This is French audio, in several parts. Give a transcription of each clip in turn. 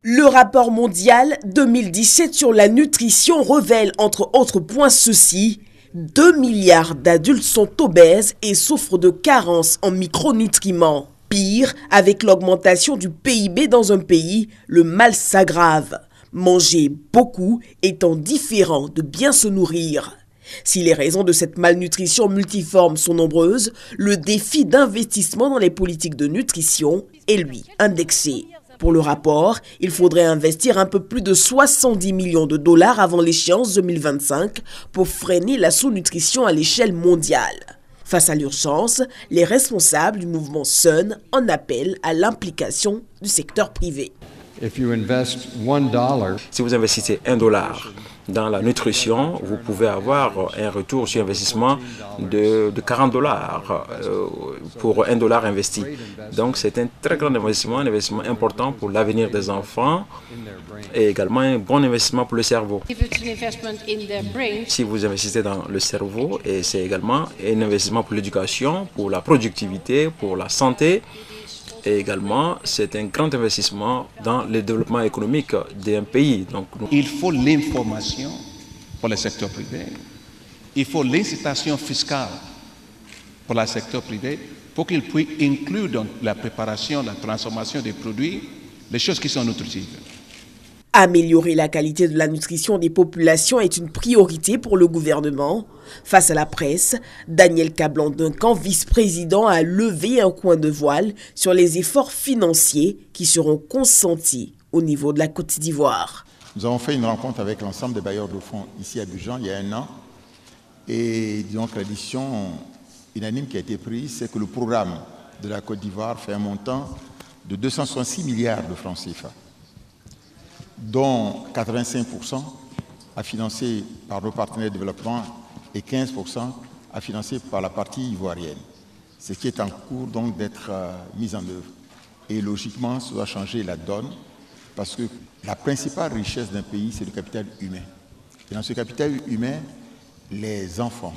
Le rapport mondial 2017 sur la nutrition révèle entre autres points ceci: 2 milliards d'adultes sont obèses et souffrent de carences en micronutriments. Pire, avec l'augmentation du PIB dans un pays, le mal s'aggrave. Manger beaucoup étant différent de bien se nourrir. Si les raisons de cette malnutrition multiforme sont nombreuses, le défi d'investissement dans les politiques de nutrition est lui indexé. Pour le rapport, il faudrait investir un peu plus de 70 millions de dollars avant l'échéance 2025 pour freiner la sous-nutrition à l'échelle mondiale. Face à l'urgence, les responsables du mouvement Sun en appellent à l'implication du secteur privé. Si vous investissez $1 dans la nutrition, vous pouvez avoir un retour sur investissement de $40 pour $1 investi. Donc c'est un très grand investissement, un investissement important pour l'avenir des enfants et également un bon investissement pour le cerveau. Si vous investissez dans le cerveau, et c'est également un investissement pour l'éducation, pour la productivité, pour la santé. Et également, c'est un grand investissement dans le développement économique d'un pays. Donc, il faut l'information pour le secteur privé. Il faut l'incitation fiscale pour le secteur privé pour qu'il puisse inclure dans la préparation, la transformation des produits, les choses qui sont nutritives. Améliorer la qualité de la nutrition des populations est une priorité pour le gouvernement. Face à la presse, Daniel Kablan-Duncan, vice-président, a levé un coin de voile sur les efforts financiers qui seront consentis au niveau de la Côte d'Ivoire. Nous avons fait une rencontre avec l'ensemble des bailleurs de fonds ici à Abidjan il y a 1 an. Et disons que la décision unanime qui a été prise, c'est que le programme de la Côte d'Ivoire fait un montant de 266 milliards de francs CFA, dont 85% à financer par nos partenaires de développement et 15% à financer par la partie ivoirienne. Ce qui est en cours donc d'être mis en œuvre. Et logiquement, ça doit changer la donne parce que la principale richesse d'un pays, c'est le capital humain. Et dans ce capital humain, les enfants,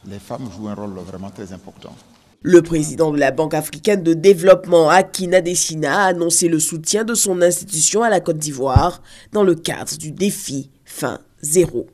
les femmes jouent un rôle vraiment très important. Le président de la Banque africaine de développement, Akina Dessina, a annoncé le soutien de son institution à la Côte d'Ivoire dans le cadre du défi Faim Zéro.